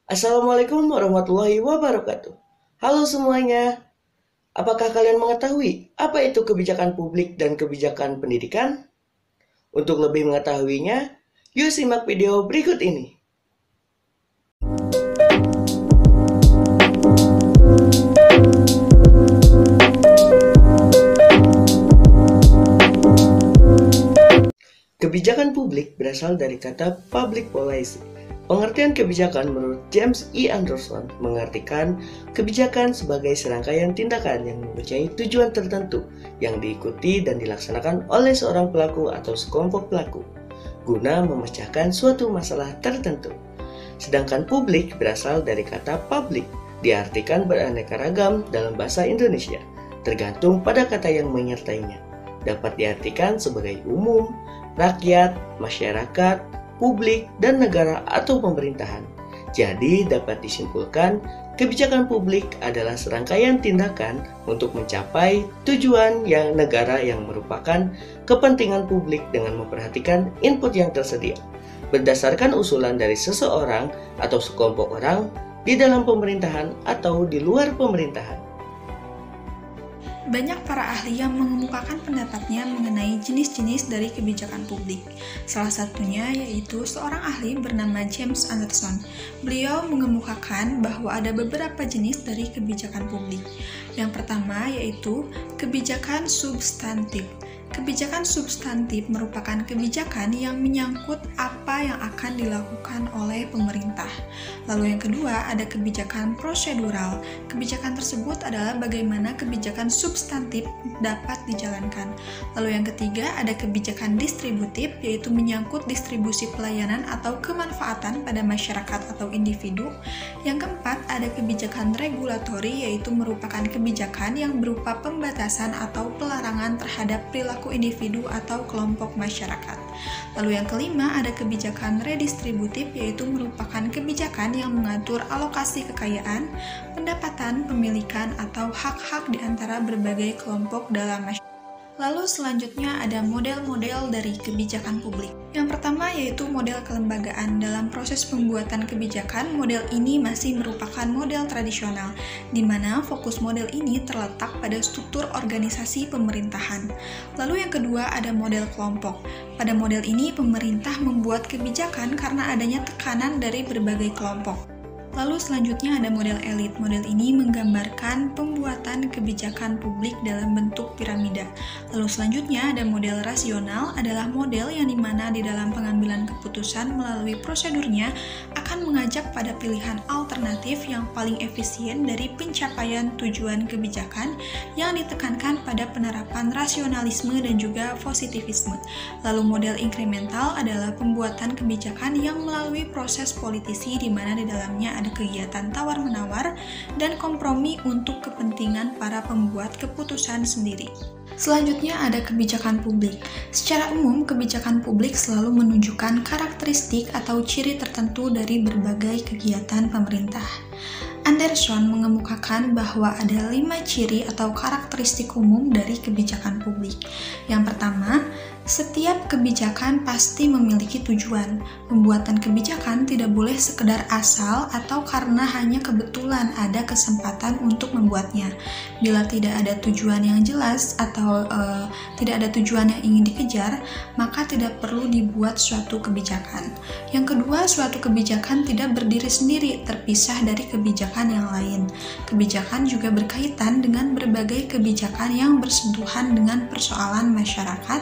Assalamualaikum warahmatullahi wabarakatuh. Halo semuanya, apakah kalian mengetahui apa itu kebijakan publik dan kebijakan pendidikan? Untuk lebih mengetahuinya, yuk simak video berikut ini. Kebijakan publik berasal dari kata public policy. Pengertian kebijakan menurut James E. Anderson mengartikan kebijakan sebagai serangkaian tindakan yang mempunyai tujuan tertentu yang diikuti dan dilaksanakan oleh seorang pelaku atau sekelompok pelaku guna memecahkan suatu masalah tertentu. Sedangkan publik berasal dari kata public, diartikan beraneka ragam dalam bahasa Indonesia, tergantung pada kata yang menyertainya. Dapat diartikan sebagai umum, rakyat, masyarakat, publik, dan negara atau pemerintahan. Jadi dapat disimpulkan, kebijakan publik adalah serangkaian tindakan untuk mencapai tujuan yang negara yang merupakan kepentingan publik dengan memperhatikan input yang tersedia, berdasarkan usulan dari seseorang atau sekelompok orang di dalam pemerintahan atau di luar pemerintahan. Banyak para ahli yang mengemukakan pendapatnya mengenai jenis-jenis dari kebijakan publik. Salah satunya yaitu seorang ahli bernama James Anderson. Beliau mengemukakan bahwa ada beberapa jenis dari kebijakan publik. Yang pertama yaitu kebijakan substantif. Kebijakan substantif merupakan kebijakan yang menyangkut apa yang akan dilakukan oleh pemerintah. Lalu yang kedua ada kebijakan prosedural. Kebijakan tersebut adalah bagaimana kebijakan substantif dapat dijalankan. Lalu yang ketiga ada kebijakan distributif, yaitu menyangkut distribusi pelayanan atau kemanfaatan pada masyarakat atau individu. Yang keempat ada kebijakan regulatori, yaitu merupakan kebijakan yang berupa pembatasan atau pelarangan terhadap perilaku individu atau kelompok masyarakat. Lalu yang kelima ada kebijakan redistributif, yaitu merupakan kebijakan yang mengatur alokasi kekayaan, pendapatan, pemilikan, atau hak-hak di antara berbagai kelompok dalam masyarakat. Lalu selanjutnya ada model-model dari kebijakan publik. Yang pertama yaitu model kelembagaan. Dalam proses pembuatan kebijakan, model ini masih merupakan model tradisional, di mana fokus model ini terletak pada struktur organisasi pemerintahan. Lalu yang kedua ada model kelompok. Pada model ini, pemerintah membuat kebijakan karena adanya tekanan dari berbagai kelompok. Lalu selanjutnya ada model elit. Model ini menggambarkan pembuatan kebijakan publik dalam bentuk piramida. Lalu selanjutnya ada model rasional, adalah model yang dimana di dalam pengambilan keputusan melalui prosedurnya akan mengajak pada pilihan alternatif yang paling efisien dari pencapaian tujuan kebijakan yang ditekankan pada penerapan rasionalisme dan juga positivisme. Lalu model inkremental adalah pembuatan kebijakan yang melalui proses politisi di mana di dalamnya ada kegiatan tawar-menawar dan kompromi untuk kepentingan para pembuat keputusan sendiri. Selanjutnya ada kebijakan publik. Secara umum, kebijakan publik selalu menunjukkan karakteristik atau ciri tertentu dari berbagai kegiatan pemerintah. Anderson mengemukakan bahwa ada 5 ciri atau karakteristik umum dari kebijakan publik. Yang pertama, setiap kebijakan pasti memiliki tujuan. Pembuatan kebijakan tidak boleh sekedar asal atau karena hanya kebetulan ada kesempatan untuk membuatnya. Bila tidak ada tujuan yang jelas atau tidak ada tujuan yang ingin dikejar, maka tidak perlu dibuat suatu kebijakan. Yang kedua, suatu kebijakan tidak berdiri sendiri, terpisah dari kebijakan yang lain. Kebijakan juga berkaitan dengan berbagai kebijakan yang bersentuhan dengan persoalan masyarakat,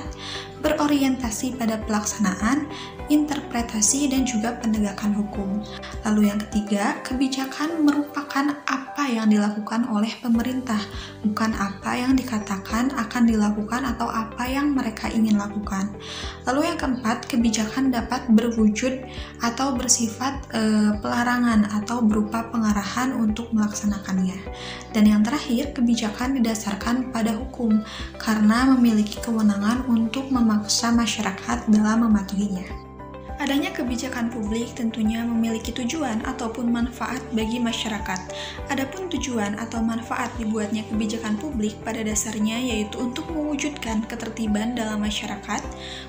berorientasi pada pelaksanaan, interpretasi, dan juga penegakan hukum. Lalu yang ketiga, kebijakan merupakan apa yang dilakukan oleh pemerintah, bukan apa yang dikatakan akan dilakukan atau apa yang mereka ingin lakukan. Lalu yang keempat, kebijakan dapat berwujud atau bersifat pelarangan atau berupa pengarahan untuk melaksanakannya. Dan yang terakhir, kebijakan didasarkan pada hukum karena memiliki kewenangan untuk memaksa masyarakat dalam mematuhinya. Adanya kebijakan publik tentunya memiliki tujuan ataupun manfaat bagi masyarakat. Adapun tujuan atau manfaat dibuatnya kebijakan publik pada dasarnya yaitu untuk mewujudkan ketertiban dalam masyarakat,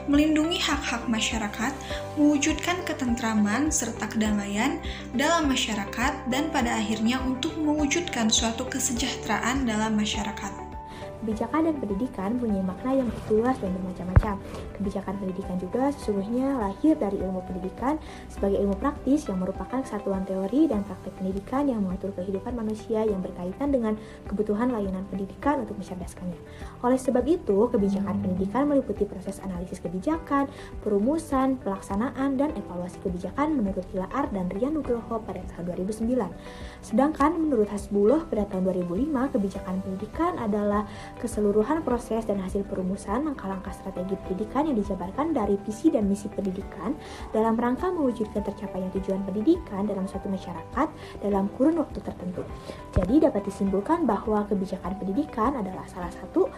melindungi hak-hak masyarakat, mewujudkan ketentraman serta kedamaian dalam masyarakat, dan pada akhirnya untuk mewujudkan suatu kesejahteraan dalam masyarakat. Kebijakan dan pendidikan punya makna yang luas dan bermacam-macam. Kebijakan pendidikan juga sesungguhnya lahir dari ilmu pendidikan sebagai ilmu praktis yang merupakan kesatuan teori dan praktek pendidikan yang mengatur kehidupan manusia yang berkaitan dengan kebutuhan layanan pendidikan untuk mencerdaskannya. Oleh sebab itu, kebijakan pendidikan meliputi proses analisis kebijakan, perumusan, pelaksanaan, dan evaluasi kebijakan menurut Hilaar dan Rian Nugroho pada tahun 2009. Sedangkan menurut Hasbuloh pada tahun 2005, kebijakan pendidikan adalah keseluruhan proses dan hasil perumusan langkah-langkah strategi pendidikan yang dijabarkan dari visi dan misi pendidikan dalam rangka mewujudkan tercapainya tujuan pendidikan dalam suatu masyarakat dalam kurun waktu tertentu. Jadi dapat disimpulkan bahwa kebijakan pendidikan adalah salah satu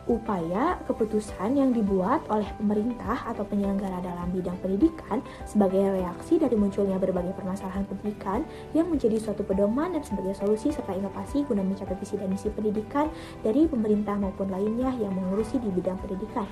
upaya keputusan yang dibuat oleh pemerintah atau penyelenggara dalam bidang pendidikan sebagai reaksi dari munculnya berbagai permasalahan pendidikan yang menjadi suatu pedoman dan sebagai solusi serta inovasi guna mencapai visi dan misi pendidikan dari pemerintah maupun lainnya yang mengurusi di bidang pendidikan.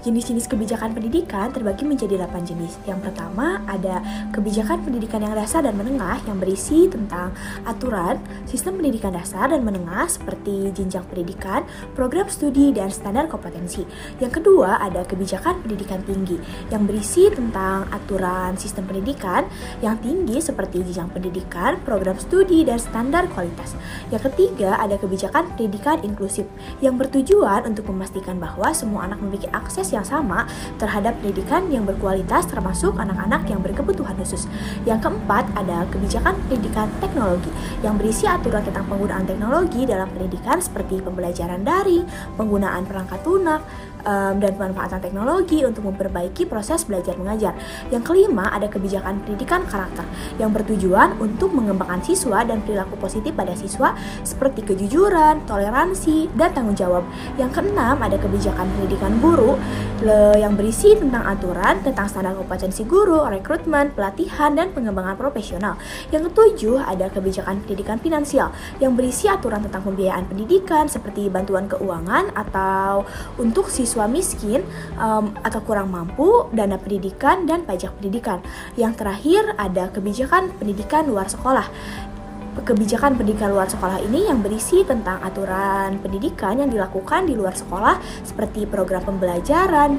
Jenis-jenis kebijakan pendidikan terbagi menjadi 8 jenis. Yang pertama ada kebijakan pendidikan yang dasar dan menengah yang berisi tentang aturan, sistem pendidikan dasar dan menengah seperti jenjang pendidikan, program studi, dan standar kompetensi. Yang kedua ada kebijakan pendidikan tinggi yang berisi tentang aturan sistem pendidikan yang tinggi seperti jenjang pendidikan, program studi, dan standar kualitas. Yang ketiga ada kebijakan pendidikan inklusif yang bertujuan untuk memastikan bahwa semua anak memiliki akses yang sama terhadap pendidikan yang berkualitas termasuk anak-anak yang berkebutuhan khusus. Yang keempat ada kebijakan pendidikan teknologi yang berisi aturan tentang penggunaan teknologi dalam pendidikan seperti pembelajaran daring, penggunaan perangkat lunak, dan pemanfaatan teknologi untuk memperbaiki proses belajar mengajar. Yang kelima ada kebijakan pendidikan karakter yang bertujuan untuk mengembangkan siswa dan perilaku positif pada siswa seperti kejujuran, toleransi, dan tanggung jawab. Yang keenam ada kebijakan pendidikan guru yang berisi tentang aturan tentang standar kompetensi guru, rekrutmen, pelatihan, dan pengembangan profesional. Yang ketujuh ada kebijakan pendidikan finansial yang berisi aturan tentang pembiayaan pendidikan seperti bantuan keuangan atau untuk siswa miskin atau kurang mampu, dana pendidikan, dan pajak pendidikan. Yang terakhir ada kebijakan pendidikan luar sekolah. Kebijakan pendidikan luar sekolah ini yang berisi tentang aturan pendidikan yang dilakukan di luar sekolah seperti program pembelajaran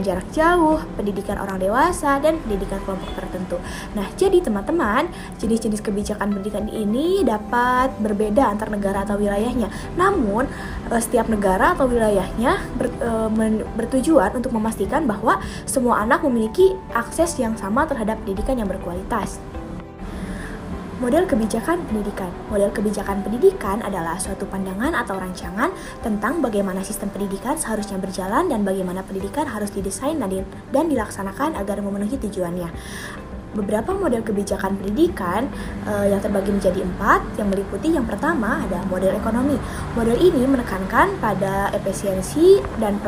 jarak jauh, pendidikan orang dewasa, dan pendidikan kelompok tertentu. Nah, jadi teman-teman, jenis-jenis kebijakan pendidikan ini dapat berbeda antar negara atau wilayahnya. Namun, setiap negara atau wilayahnya bertujuan untuk memastikan bahwa semua anak memiliki akses yang sama terhadap pendidikan yang berkualitas. Model kebijakan pendidikan. Model kebijakan pendidikan adalah suatu pandangan atau rancangan tentang bagaimana sistem pendidikan seharusnya berjalan dan bagaimana pendidikan harus didesain dan dilaksanakan agar memenuhi tujuannya. Beberapa model kebijakan pendidikan yang terbagi menjadi 4 yang meliputi yang pertama ada model ekonomi. Model ini menekankan pada efisiensi dan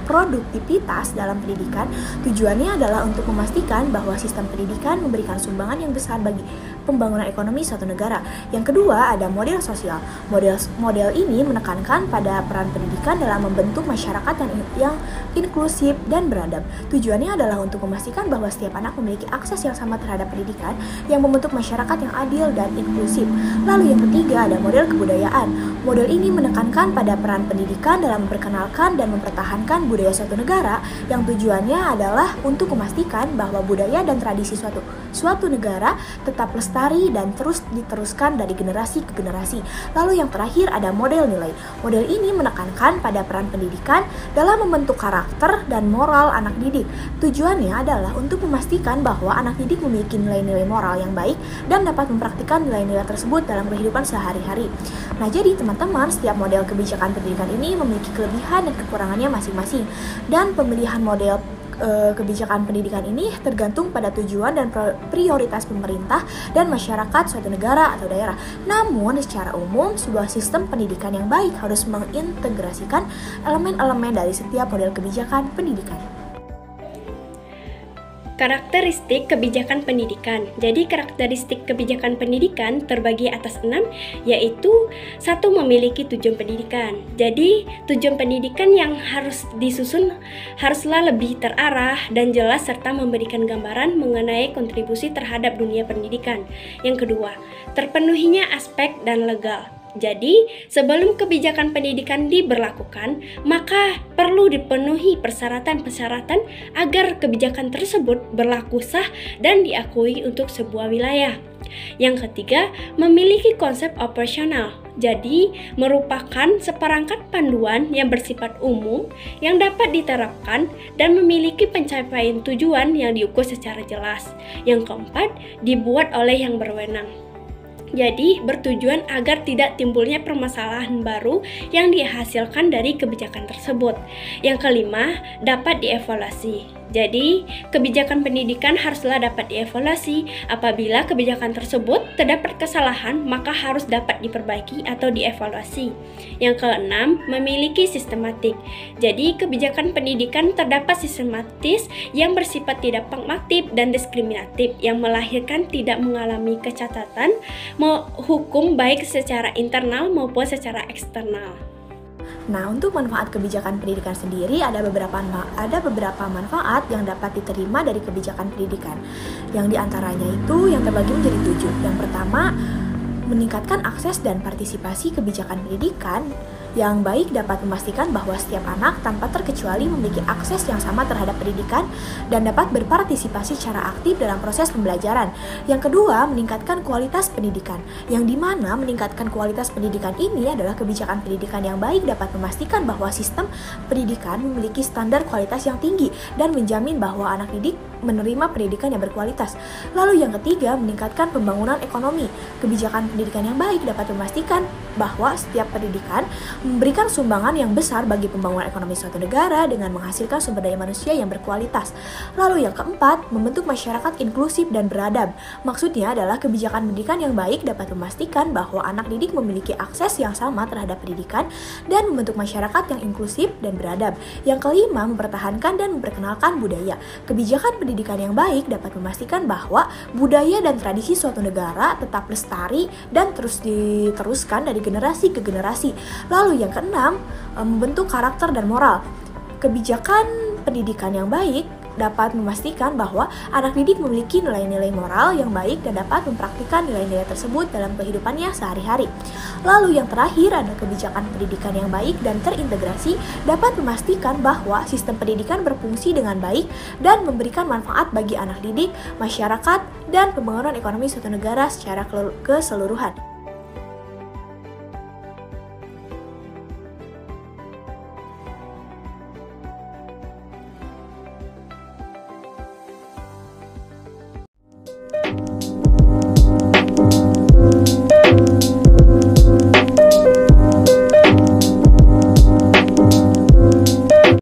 produktivitas dalam pendidikan. Tujuannya adalah untuk memastikan bahwa sistem pendidikan memberikan sumbangan yang besar bagi pembangunan ekonomi suatu negara. Yang kedua ada model sosial. Model ini menekankan pada peran pendidikan dalam membentuk masyarakat yang inklusif dan beradab. Tujuannya adalah untuk memastikan bahwa setiap anak memiliki akses yang sama terhadap pendidikan yang membentuk masyarakat yang adil dan inklusif. Lalu yang ketiga ada model kebudayaan. Model ini menekankan pada peran pendidikan dalam memperkenalkan dan mempertahankan budaya suatu negara yang tujuannya adalah untuk memastikan bahwa budaya dan tradisi suatu negara tetap lestari dan terus diteruskan dari generasi ke generasi. Lalu yang terakhir ada model nilai. Model ini menekankan pada peran pendidikan dalam membentuk karakter dan moral anak didik. Tujuannya adalah untuk memastikan bahwa anak didik memiliki nilai-nilai moral yang baik dan dapat mempraktikkan nilai-nilai tersebut dalam kehidupan sehari-hari. Nah, jadi teman-teman, setiap model kebijakan pendidikan ini memiliki kelebihan dan kekurangannya masing-masing. Dan pemilihan model kebijakan pendidikan ini tergantung pada tujuan dan prioritas pemerintah dan masyarakat suatu negara atau daerah. Namun, secara umum, sebuah sistem pendidikan yang baik harus mengintegrasikan elemen-elemen dari setiap model kebijakan pendidikan. Karakteristik kebijakan pendidikan. Jadi karakteristik kebijakan pendidikan terbagi atas 6, yaitu 1. Memiliki tujuan pendidikan. Jadi tujuan pendidikan yang harus disusun haruslah lebih terarah dan jelas serta memberikan gambaran mengenai kontribusi terhadap dunia pendidikan. Yang kedua, terpenuhinya aspek dan legal. Jadi, sebelum kebijakan pendidikan diberlakukan, maka perlu dipenuhi persyaratan-persyaratan agar kebijakan tersebut berlaku sah dan diakui untuk sebuah wilayah. Yang ketiga, memiliki konsep operasional. Jadi, merupakan seperangkat panduan yang bersifat umum yang dapat diterapkan dan memiliki pencapaian tujuan yang diukur secara jelas. Yang keempat, dibuat oleh yang berwenang. Jadi, bertujuan agar tidak timbulnya permasalahan baru yang dihasilkan dari kebijakan tersebut. Yang kelima, dapat dievaluasi. Jadi, kebijakan pendidikan haruslah dapat dievaluasi. Apabila kebijakan tersebut terdapat kesalahan, maka harus dapat diperbaiki atau dievaluasi. Yang keenam, memiliki sistematik. Jadi, kebijakan pendidikan terdapat sistematis yang bersifat tidak pragmatis dan diskriminatif, yang melahirkan tidak mengalami kecacatan hukum baik secara internal maupun secara eksternal. Nah, untuk manfaat kebijakan pendidikan sendiri ada beberapa manfaat yang dapat diterima dari kebijakan pendidikan. Yang diantaranya itu yang terbagi menjadi 7. Yang pertama, meningkatkan akses dan partisipasi kebijakan pendidikan yang baik dapat memastikan bahwa setiap anak tanpa terkecuali memiliki akses yang sama terhadap pendidikan dan dapat berpartisipasi secara aktif dalam proses pembelajaran. Yang kedua, meningkatkan kualitas pendidikan, yang dimana meningkatkan kualitas pendidikan ini adalah kebijakan pendidikan yang baik dapat memastikan bahwa sistem pendidikan memiliki standar kualitas yang tinggi dan menjamin bahwa anak didik menerima pendidikan yang berkualitas. Lalu yang ketiga, meningkatkan pembangunan ekonomi. Kebijakan pendidikan yang baik dapat memastikan bahwa setiap pendidikan memberikan sumbangan yang besar bagi pembangunan ekonomi suatu negara dengan menghasilkan sumber daya manusia yang berkualitas. Lalu yang keempat, membentuk masyarakat inklusif dan beradab. Maksudnya adalah kebijakan pendidikan yang baik dapat memastikan bahwa anak didik memiliki akses yang sama terhadap pendidikan dan membentuk masyarakat yang inklusif dan beradab. Yang kelima, mempertahankan dan memperkenalkan budaya. Kebijakan pendidikan yang baik dapat memastikan bahwa budaya dan tradisi suatu negara tetap lestari dan terus diteruskan dari generasi ke generasi. Lalu yang keenam, membentuk karakter dan moral. Kebijakan pendidikan yang baik dapat memastikan bahwa anak didik memiliki nilai-nilai moral yang baik dan dapat mempraktikkan nilai-nilai tersebut dalam kehidupannya sehari-hari. Lalu yang terakhir ada kebijakan pendidikan yang baik dan terintegrasi dapat memastikan bahwa sistem pendidikan berfungsi dengan baik dan memberikan manfaat bagi anak didik, masyarakat, dan pembangunan ekonomi suatu negara secara keseluruhan.